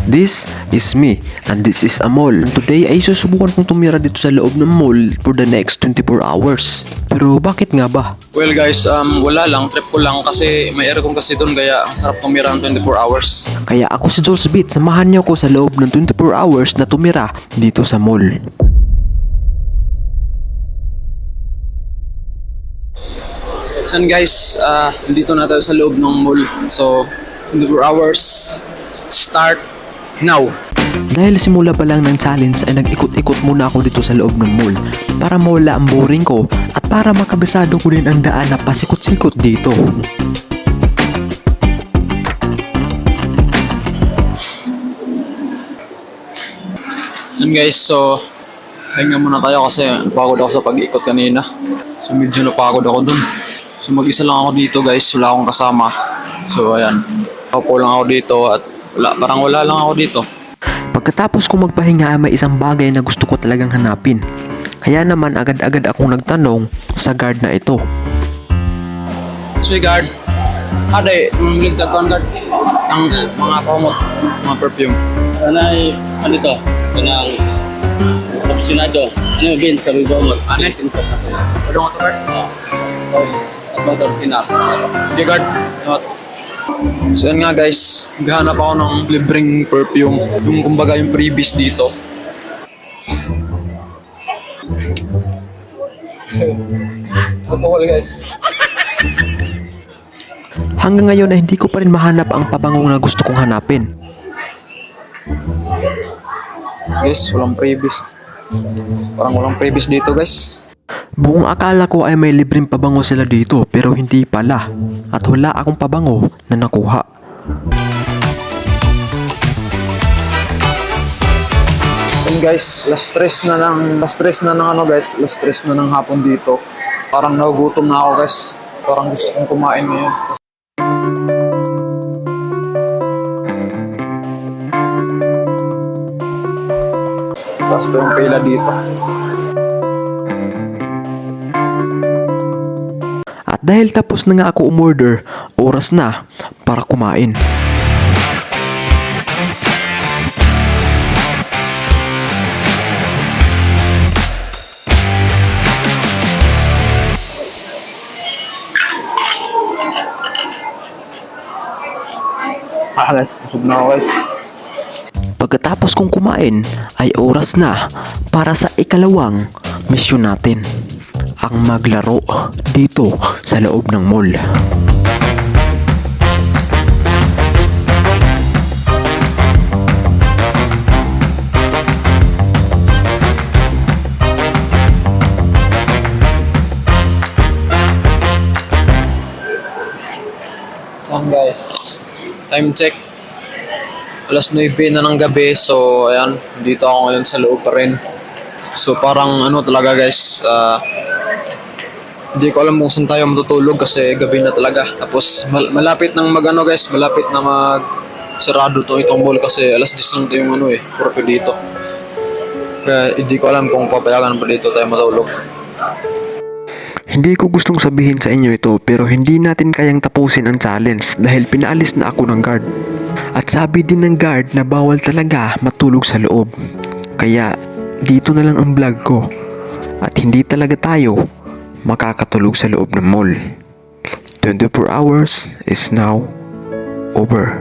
This is me and this is a mall. And today ay susubukan kong tumira dito sa loob ng mall for the next 24 hours. Pero bakit nga ba? Well guys, wala lang, trip ko lang kasi may aircon kasi doon kaya ang sarap tumira ng 24 hours. Kaya ako si Jules Beat, samahan niyo ako sa loob ng 24 hours na tumira dito sa mall. So guys, dito na tayo sa loob ng mall. So, 24 hours, start now. Dahil simula pa lang ng challenge ay nag-ikot-ikot muna ako dito sa loob ng mall para mawala ang boring ko at para makabisado ko rin ang daan na pasikot-sikot dito. And guys, so hinga muna tayo kasi napagod ako sa pag-ikot kanina. So medyo napagod ako dun. So mag-isa lang ako dito guys, wala akong kasama. So ayan, ako lang ako dito at parang wala lang ako dito. Pagkatapos kong magpahinga ay may isang bagay na gusto ko talagang hanapin. Kaya naman agad-agad akong nagtanong sa guard na ito. So guard, mamulig sa guard ang mga pamot, mga perfume. Ano to? Kanang opsjonado. Ano bin sa bigomot? Ano? Ano nga to guard? At motor sinap. Sige guard. So yan nga guys, naghahanap ako ng libreng perfume. Yung kumbaga yung freebies dito. Alcohol guys. Hanggang ngayon ay hindi ko pa rin mahanap ang pabango na gusto kong hanapin. Guys, walang freebies. Parang walang freebies dito guys. Buong akala ko ay may libreng pabango sila dito pero hindi pala at wala akong pabango na nakuha. And guys, last stress na ng hapon dito. Parang nagugutom na ako guys. Parang gusto kong kumain ngayon. Tapos pa yung pila dito. At dahil tapos na nga ako umorder, oras na para kumain. Guys, busog na ako guys. Pagkatapos kong kumain ay oras na para sa ikalawang misyon natin. Ang maglaro dito sa loob ng mall. Saan guys? Time check. Alas 9 na ng gabi. So ayan, dito ako ngayon sa loob pa rin. So parang ano talaga guys, hindi ko alam kung saan tayo matutulog kasi gabi na talaga. Tapos malapit nang malapit na mag sarado itong mall kasi alas 10 lang ito yung curfew dito. Kaya hindi ko alam kung papayagan pa dito tayo matulog. Hindi ko gustong sabihin sa inyo ito pero hindi natin kayang tapusin ang challenge dahil pinaalis na ako ng guard. At sabi din ng guard na bawal talaga matulog sa loob. Kaya dito na lang ang vlog ko at hindi talaga tayo makakatulog sa loob ng mall. 24 hours is now over.